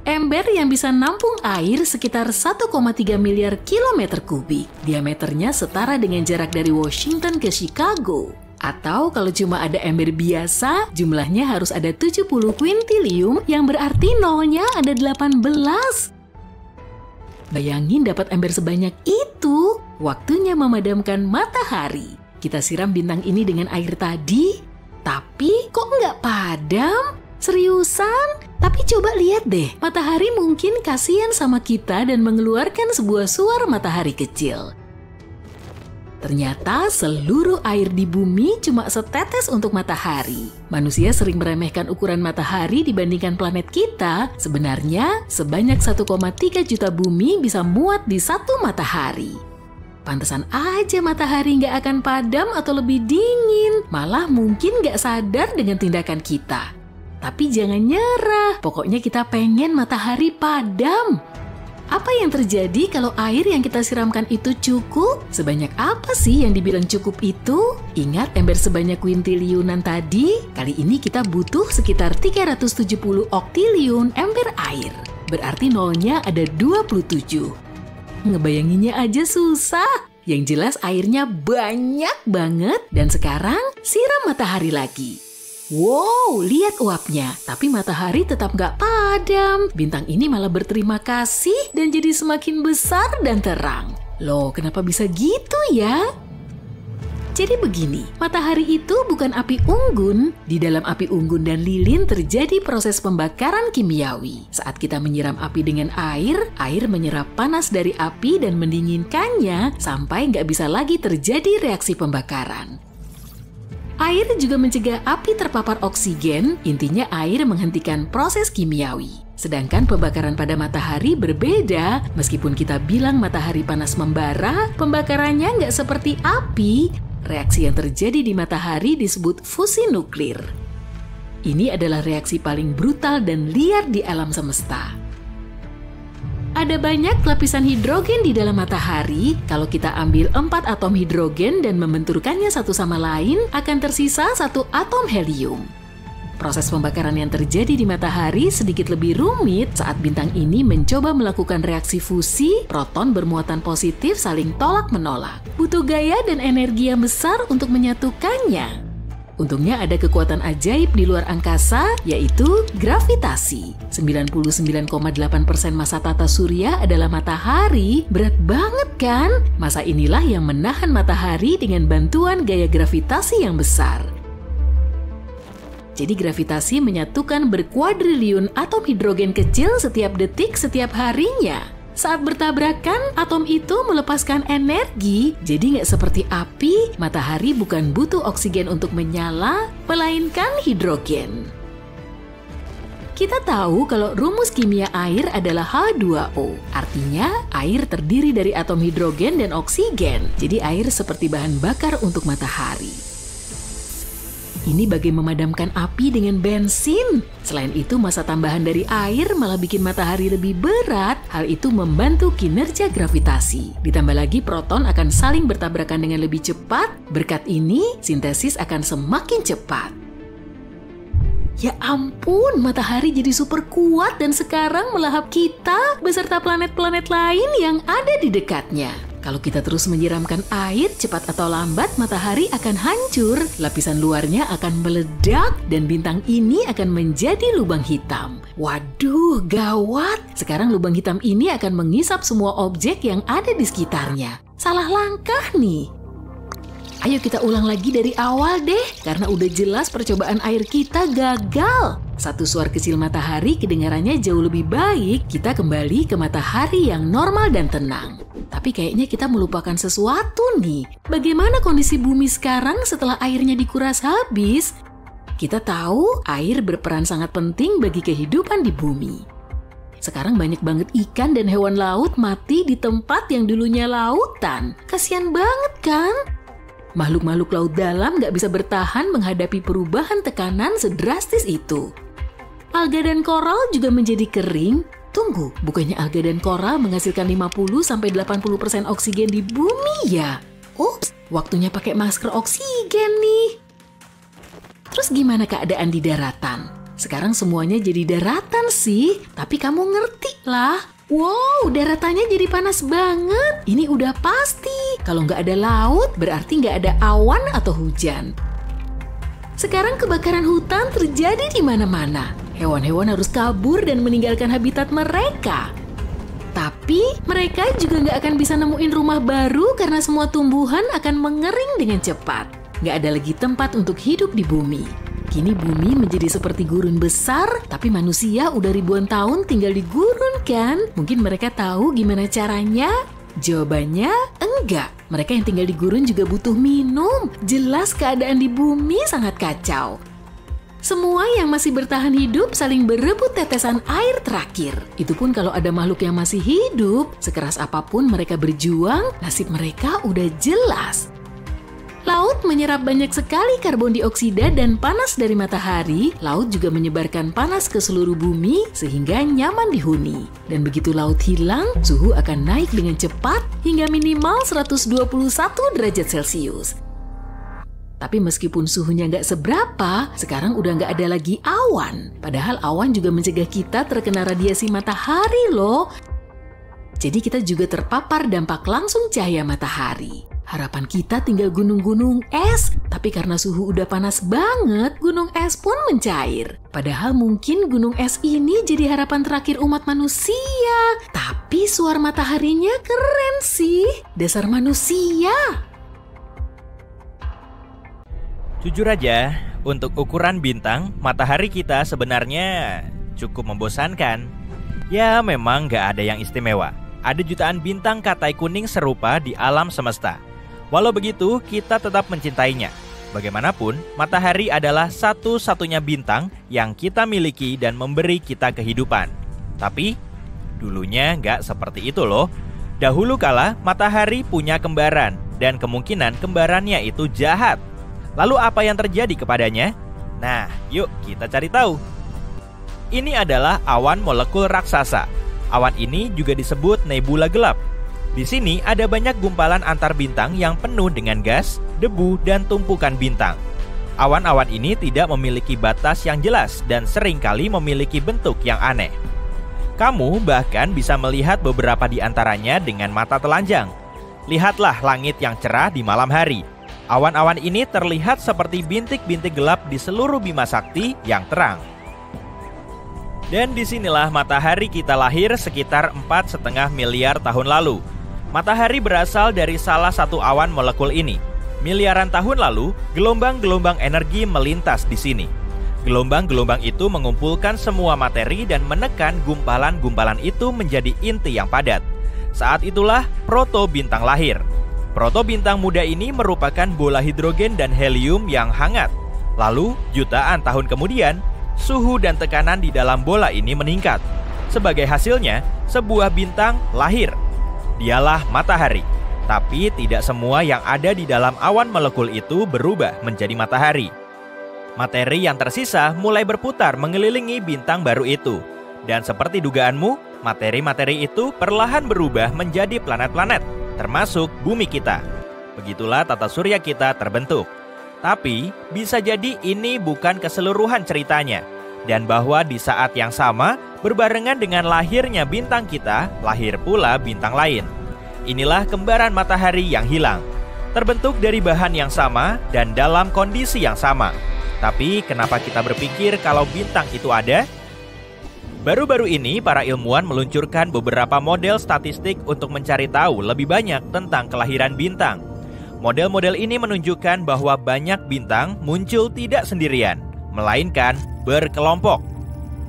S2: Ember yang bisa nampung air sekitar 1,3 miliar kilometer kubik. Diameternya setara dengan jarak dari Washington ke Chicago. Atau kalau cuma ada ember biasa, jumlahnya harus ada 70 kuintilium, yang berarti nolnya ada 18. Bayangin dapat ember sebanyak itu, waktunya memadamkan matahari. Kita siram bintang ini dengan air tadi, tapi kok nggak padam? Seriusan? Tapi coba lihat deh, matahari mungkin kasihan sama kita dan mengeluarkan sebuah suar matahari kecil. Ternyata seluruh air di bumi cuma setetes untuk matahari. Manusia sering meremehkan ukuran matahari dibandingkan planet kita. Sebenarnya sebanyak 1,3 juta bumi bisa muat di satu matahari. Pantesan aja matahari nggak akan padam atau lebih dingin. Malah mungkin nggak sadar dengan tindakan kita. Tapi jangan nyerah, pokoknya kita pengen matahari padam. Apa yang terjadi kalau air yang kita siramkan itu cukup? Sebanyak apa sih yang dibilang cukup itu? Ingat ember sebanyak kuintiliunan tadi? Kali ini kita butuh sekitar 370 oktiliun ember air. Berarti nolnya ada 27. Ngebayanginnya aja susah. Yang jelas airnya banyak banget dan sekarang siram matahari lagi. Wow, lihat uapnya. Tapi matahari tetap gak padam. Bintang ini malah berterima kasih dan jadi semakin besar dan terang. Loh, kenapa bisa gitu ya? Jadi begini, matahari itu bukan api unggun. Di dalam api unggun dan lilin terjadi proses pembakaran kimiawi. Saat kita menyiram api dengan air, air menyerap panas dari api dan mendinginkannya sampai nggak bisa lagi terjadi reaksi pembakaran. Air juga mencegah api terpapar oksigen, intinya air menghentikan proses kimiawi. Sedangkan pembakaran pada matahari berbeda, meskipun kita bilang matahari panas membara, pembakarannya nggak seperti api. Reaksi yang terjadi di matahari disebut fusi nuklir. Ini adalah reaksi paling brutal dan liar di alam semesta. Ada banyak lapisan hidrogen di dalam matahari. Kalau kita ambil 4 atom hidrogen dan membenturkannya satu sama lain, akan tersisa 1 atom helium. Proses pembakaran yang terjadi di matahari sedikit lebih rumit saat bintang ini mencoba melakukan reaksi fusi, proton bermuatan positif saling tolak-menolak. Butuh gaya dan energi yang besar untuk menyatukannya. Untungnya ada kekuatan ajaib di luar angkasa, yaitu gravitasi. 99,8% massa tata surya adalah matahari. Berat banget kan? Massa inilah yang menahan matahari dengan bantuan gaya gravitasi yang besar. Jadi gravitasi menyatukan berkuadriliun atom hidrogen kecil setiap detik setiap harinya. Saat bertabrakan, atom itu melepaskan energi, jadi nggak seperti api, matahari bukan butuh oksigen untuk menyala, melainkan hidrogen. Kita tahu kalau rumus kimia air adalah H2O, artinya air terdiri dari atom hidrogen dan oksigen, jadi air seperti bahan bakar untuk matahari. Ini bagai memadamkan api dengan bensin. Selain itu, massa tambahan dari air malah bikin matahari lebih berat. Hal itu membantu kinerja gravitasi. Ditambah lagi, proton akan saling bertabrakan dengan lebih cepat. Berkat ini, sintesis akan semakin cepat. Ya ampun, matahari jadi super kuat dan sekarang melahap kita beserta planet-planet lain yang ada di dekatnya. Kalau kita terus menyiramkan air, cepat atau lambat matahari akan hancur, lapisan luarnya akan meledak, dan bintang ini akan menjadi lubang hitam. Waduh, gawat! Sekarang lubang hitam ini akan mengisap semua objek yang ada di sekitarnya. Salah langkah nih. Ayo kita ulang lagi dari awal deh, karena udah jelas percobaan air kita gagal. Satu suar kecil matahari kedengarannya jauh lebih baik, kita kembali ke matahari yang normal dan tenang. Tapi kayaknya kita melupakan sesuatu nih. Bagaimana kondisi bumi sekarang setelah airnya dikuras habis? Kita tahu air berperan sangat penting bagi kehidupan di bumi. Sekarang banyak banget ikan dan hewan laut mati di tempat yang dulunya lautan. Kasian banget kan? Makhluk-makhluk laut dalam nggak bisa bertahan menghadapi perubahan tekanan sedrastis itu. Alga dan koral juga menjadi kering. Tunggu, bukannya alga dan koral menghasilkan 50-80% oksigen di bumi ya? Ups, waktunya pakai masker oksigen nih. Terus gimana keadaan di daratan? Sekarang semuanya jadi daratan sih, tapi kamu ngerti lah. Wow, daratannya jadi panas banget. Ini udah pasti. Kalau nggak ada laut, berarti nggak ada awan atau hujan. Sekarang kebakaran hutan terjadi di mana-mana. Hewan-hewan harus kabur dan meninggalkan habitat mereka. Tapi mereka juga nggak akan bisa nemuin rumah baru karena semua tumbuhan akan mengering dengan cepat. Nggak ada lagi tempat untuk hidup di bumi. Kini bumi menjadi seperti gurun besar, tapi manusia udah ribuan tahun tinggal di gurun kan? Mungkin mereka tahu gimana caranya? Jawabannya enggak. Mereka yang tinggal di gurun juga butuh minum. Jelas keadaan di bumi sangat kacau. Semua yang masih bertahan hidup saling berebut tetesan air terakhir. Itu pun kalau ada makhluk yang masih hidup, sekeras apapun mereka berjuang, nasib mereka udah jelas. Laut menyerap banyak sekali karbon dioksida dan panas dari matahari. Laut juga menyebarkan panas ke seluruh bumi sehingga nyaman dihuni. Dan begitu laut hilang, suhu akan naik dengan cepat hingga minimal 121 derajat Celcius. Tapi meskipun suhunya nggak seberapa, sekarang udah nggak ada lagi awan. Padahal awan juga mencegah kita terkena radiasi matahari loh. Jadi kita juga terpapar dampak langsung cahaya matahari. Harapan kita tinggal gunung-gunung es, tapi karena suhu udah panas banget, gunung es pun mencair. Padahal mungkin gunung es ini jadi harapan terakhir umat manusia. Tapi suar mataharinya keren sih, dasar manusia.
S1: Jujur aja, untuk ukuran bintang, matahari kita sebenarnya cukup membosankan. Ya memang gak ada yang istimewa. Ada jutaan bintang katai kuning serupa di alam semesta. Walau begitu, kita tetap mencintainya. Bagaimanapun, matahari adalah satu-satunya bintang yang kita miliki dan memberi kita kehidupan. Tapi, dulunya nggak seperti itu loh. Dahulu kala, matahari punya kembaran, dan kemungkinan kembarannya itu jahat. Lalu apa yang terjadi kepadanya? Nah, yuk kita cari tahu. Ini adalah awan molekul raksasa. Awan ini juga disebut nebula gelap. Di sini ada banyak gumpalan antar bintang yang penuh dengan gas, debu, dan tumpukan bintang. Awan-awan ini tidak memiliki batas yang jelas dan seringkali memiliki bentuk yang aneh. Kamu bahkan bisa melihat beberapa di antaranya dengan mata telanjang. Lihatlah langit yang cerah di malam hari. Awan-awan ini terlihat seperti bintik-bintik gelap di seluruh Bima Sakti yang terang. Dan disinilah matahari kita lahir sekitar 4,5 miliar tahun lalu. Matahari berasal dari salah satu awan molekul ini. Miliaran tahun lalu, gelombang-gelombang energi melintas di sini. Gelombang-gelombang itu mengumpulkan semua materi dan menekan gumpalan-gumpalan itu menjadi inti yang padat. Saat itulah protobintang lahir. Protobintang muda ini merupakan bola hidrogen dan helium yang hangat. Lalu, jutaan tahun kemudian, suhu dan tekanan di dalam bola ini meningkat. Sebagai hasilnya, sebuah bintang lahir. Dialah matahari. Tapi tidak semua yang ada di dalam awan molekul itu berubah menjadi matahari. Materi yang tersisa mulai berputar mengelilingi bintang baru itu. Dan seperti dugaanmu, materi-materi itu perlahan berubah menjadi planet-planet, termasuk bumi kita. Begitulah tata surya kita terbentuk. Tapi, bisa jadi ini bukan keseluruhan ceritanya. Dan bahwa di saat yang sama, berbarengan dengan lahirnya bintang kita, lahir pula bintang lain. Inilah kembaran matahari yang hilang. Terbentuk dari bahan yang sama dan dalam kondisi yang sama. Tapi, kenapa kita berpikir kalau bintang itu ada? Baru-baru ini, para ilmuwan meluncurkan beberapa model statistik untuk mencari tahu lebih banyak tentang kelahiran bintang. Model-model ini menunjukkan bahwa banyak bintang muncul tidak sendirian, melainkan berkelompok,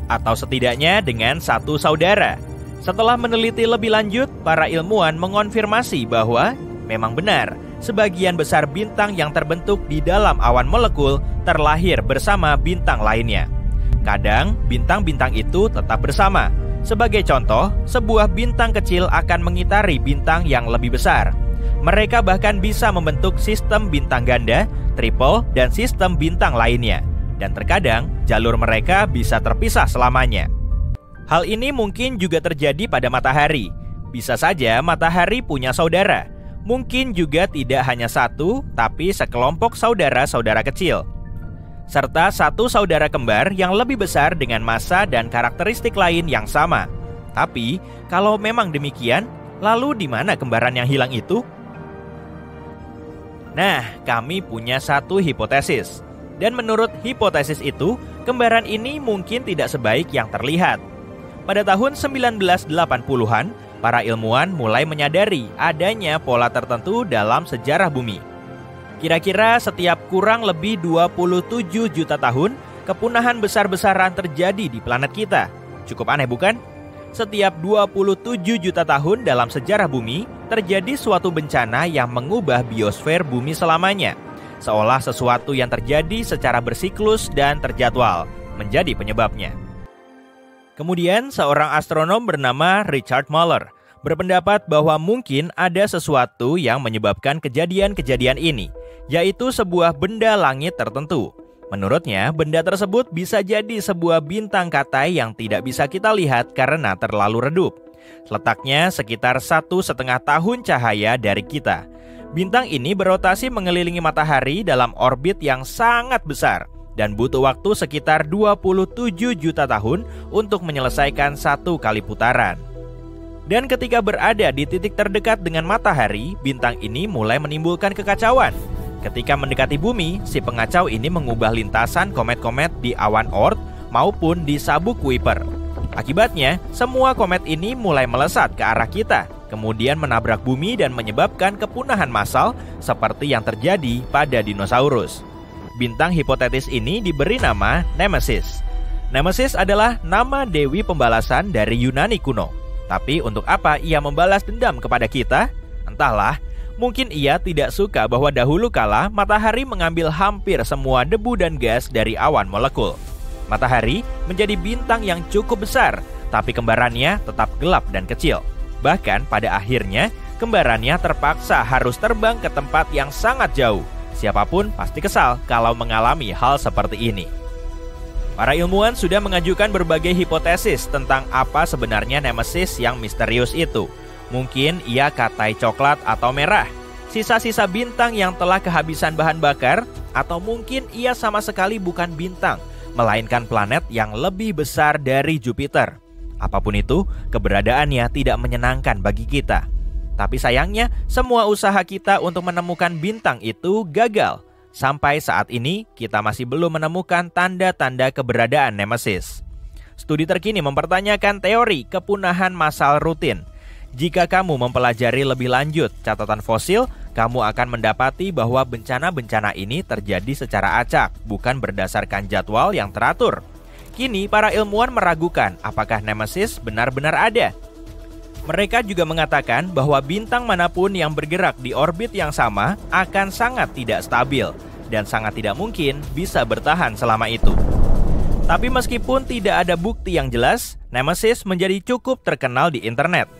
S1: atau setidaknya dengan satu saudara. Setelah meneliti lebih lanjut, para ilmuwan mengonfirmasi bahwa memang benar, sebagian besar bintang yang terbentuk di dalam awan molekul terlahir bersama bintang lainnya. Kadang, bintang-bintang itu tetap bersama. Sebagai contoh, sebuah bintang kecil akan mengitari bintang yang lebih besar. Mereka bahkan bisa membentuk sistem bintang ganda, triple, dan sistem bintang lainnya. Dan terkadang, jalur mereka bisa terpisah selamanya. Hal ini mungkin juga terjadi pada matahari. Bisa saja matahari punya saudara. Mungkin juga tidak hanya satu, tapi sekelompok saudara-saudara kecil. Serta satu saudara kembar yang lebih besar dengan massa dan karakteristik lain yang sama. Tapi, kalau memang demikian, lalu di mana kembaran yang hilang itu? Nah, kami punya satu hipotesis. Dan menurut hipotesis itu, kembaran ini mungkin tidak sebaik yang terlihat. Pada tahun 1980-an, para ilmuwan mulai menyadari adanya pola tertentu dalam sejarah bumi. Kira-kira setiap kurang lebih 27 juta tahun, kepunahan besar-besaran terjadi di planet kita. Cukup aneh bukan? Setiap 27 juta tahun dalam sejarah bumi, terjadi suatu bencana yang mengubah biosfer bumi selamanya. Seolah sesuatu yang terjadi secara bersiklus dan terjadwal menjadi penyebabnya. Kemudian seorang astronom bernama Richard Muller berpendapat bahwa mungkin ada sesuatu yang menyebabkan kejadian-kejadian ini, yaitu sebuah benda langit tertentu. Menurutnya, benda tersebut bisa jadi sebuah bintang katai yang tidak bisa kita lihat karena terlalu redup. Letaknya sekitar 1,5 tahun cahaya dari kita. Bintang ini berotasi mengelilingi matahari dalam orbit yang sangat besar dan butuh waktu sekitar 27 juta tahun untuk menyelesaikan satu kali putaran. Dan ketika berada di titik terdekat dengan matahari, bintang ini mulai menimbulkan kekacauan. Ketika mendekati bumi, si pengacau ini mengubah lintasan komet-komet di awan Oort maupun di sabuk Kuiper. Akibatnya, semua komet ini mulai melesat ke arah kita, kemudian menabrak bumi dan menyebabkan kepunahan massal seperti yang terjadi pada dinosaurus. Bintang hipotetis ini diberi nama Nemesis. Nemesis adalah nama dewi pembalasan dari Yunani kuno. Tapi untuk apa ia membalas dendam kepada kita? Entahlah, mungkin ia tidak suka bahwa dahulu kala matahari mengambil hampir semua debu dan gas dari awan molekul. Matahari menjadi bintang yang cukup besar, tapi kembarannya tetap gelap dan kecil. Bahkan pada akhirnya, kembarannya terpaksa harus terbang ke tempat yang sangat jauh. Siapapun pasti kesal kalau mengalami hal seperti ini. Para ilmuwan sudah mengajukan berbagai hipotesis tentang apa sebenarnya Nemesis yang misterius itu. Mungkin ia katai coklat atau merah, sisa-sisa bintang yang telah kehabisan bahan bakar, atau mungkin ia sama sekali bukan bintang, melainkan planet yang lebih besar dari Jupiter. Apapun itu, keberadaannya tidak menyenangkan bagi kita. Tapi sayangnya, semua usaha kita untuk menemukan bintang itu gagal. Sampai saat ini, kita masih belum menemukan tanda-tanda keberadaan Nemesis. Studi terkini mempertanyakan teori kepunahan massal rutin. Jika kamu mempelajari lebih lanjut catatan fosil, kamu akan mendapati bahwa bencana-bencana ini terjadi secara acak, bukan berdasarkan jadwal yang teratur. Kini, para ilmuwan meragukan apakah Nemesis benar-benar ada. Mereka juga mengatakan bahwa bintang manapun yang bergerak di orbit yang sama akan sangat tidak stabil dan sangat tidak mungkin bisa bertahan selama itu. Tapi meskipun tidak ada bukti yang jelas, Nemesis menjadi cukup terkenal di internet.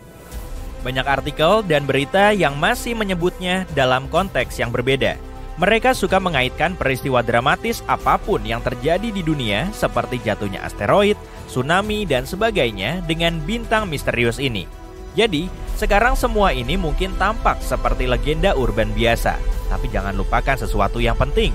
S1: Banyak artikel dan berita yang masih menyebutnya dalam konteks yang berbeda. Mereka suka mengaitkan peristiwa dramatis apapun yang terjadi di dunia seperti jatuhnya asteroid, tsunami, dan sebagainya dengan bintang misterius ini. Jadi, sekarang semua ini mungkin tampak seperti legenda urban biasa, tapi jangan lupakan sesuatu yang penting.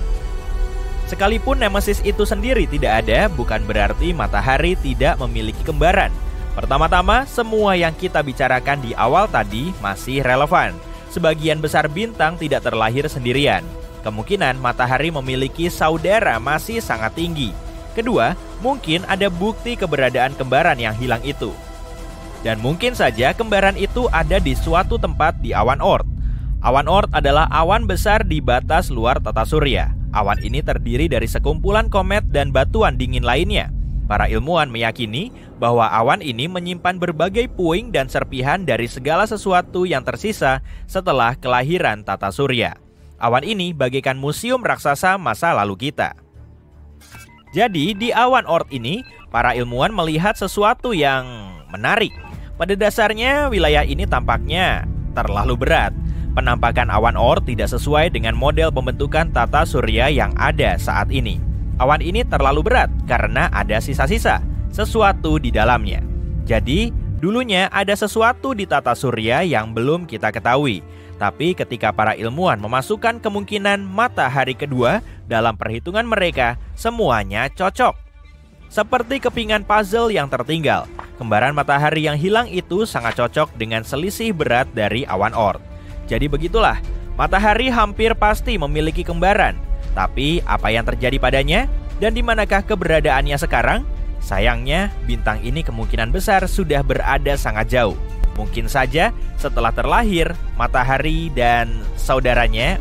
S1: Sekalipun Nemesis itu sendiri tidak ada, bukan berarti matahari tidak memiliki kembaran. Pertama-tama, semua yang kita bicarakan di awal tadi masih relevan. Sebagian besar bintang tidak terlahir sendirian. Kemungkinan matahari memiliki saudara masih sangat tinggi. Kedua, mungkin ada bukti keberadaan kembaran yang hilang itu. Dan mungkin saja kembaran itu ada di suatu tempat di awan Oort. Awan Oort adalah awan besar di batas luar tata surya. Awan ini terdiri dari sekumpulan komet dan batuan dingin lainnya. Para ilmuwan meyakini bahwa awan ini menyimpan berbagai puing dan serpihan dari segala sesuatu yang tersisa setelah kelahiran tata surya. Awan ini bagaikan museum raksasa masa lalu kita. Jadi di awan Oort ini, para ilmuwan melihat sesuatu yang menarik. Pada dasarnya, wilayah ini tampaknya terlalu berat. Penampakan awan Oort tidak sesuai dengan model pembentukan tata surya yang ada saat ini. Awan ini terlalu berat karena ada sisa-sisa, sesuatu di dalamnya. Jadi, dulunya ada sesuatu di tata surya yang belum kita ketahui. Tapi ketika para ilmuwan memasukkan kemungkinan matahari kedua dalam perhitungan mereka, semuanya cocok. Seperti kepingan puzzle yang tertinggal, kembaran matahari yang hilang itu sangat cocok dengan selisih berat dari awan Oort. Jadi begitulah, matahari hampir pasti memiliki kembaran. Tapi apa yang terjadi padanya? Dan di manakah keberadaannya sekarang? Sayangnya, bintang ini kemungkinan besar sudah berada sangat jauh. Mungkin saja setelah terlahir, matahari dan saudaranya,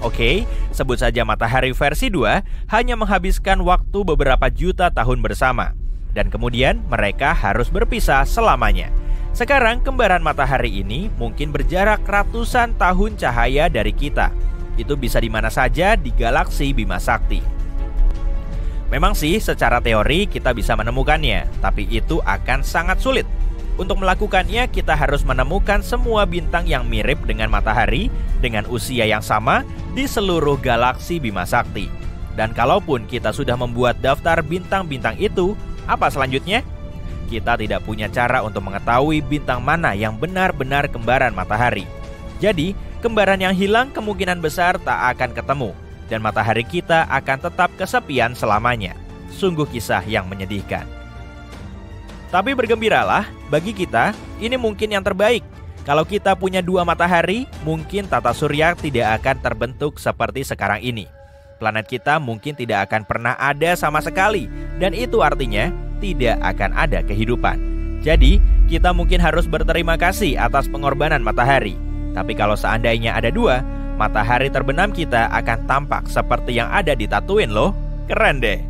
S1: sebut saja matahari versi 2, hanya menghabiskan waktu beberapa juta tahun bersama. Dan kemudian mereka harus berpisah selamanya. Sekarang kembaran matahari ini mungkin berjarak ratusan tahun cahaya dari kita. Itu bisa di mana saja di galaksi Bima Sakti. Memang sih secara teori kita bisa menemukannya, tapi itu akan sangat sulit. Untuk melakukannya, kita harus menemukan semua bintang yang mirip dengan matahari dengan usia yang sama di seluruh galaksi Bima Sakti. Dan kalaupun kita sudah membuat daftar bintang-bintang itu, apa selanjutnya? Kita tidak punya cara untuk mengetahui bintang mana yang benar-benar kembaran matahari. Jadi, kembaran yang hilang kemungkinan besar tak akan ketemu, dan matahari kita akan tetap kesepian selamanya. Sungguh kisah yang menyedihkan. Tapi bergembiralah, bagi kita, ini mungkin yang terbaik. Kalau kita punya 2 matahari, mungkin tata surya tidak akan terbentuk seperti sekarang ini. Planet kita mungkin tidak akan pernah ada sama sekali, dan itu artinya tidak akan ada kehidupan. Jadi, kita mungkin harus berterima kasih atas pengorbanan matahari. Tapi kalau seandainya ada 2, matahari terbenam kita akan tampak seperti yang ada di Tatooine loh. Keren deh.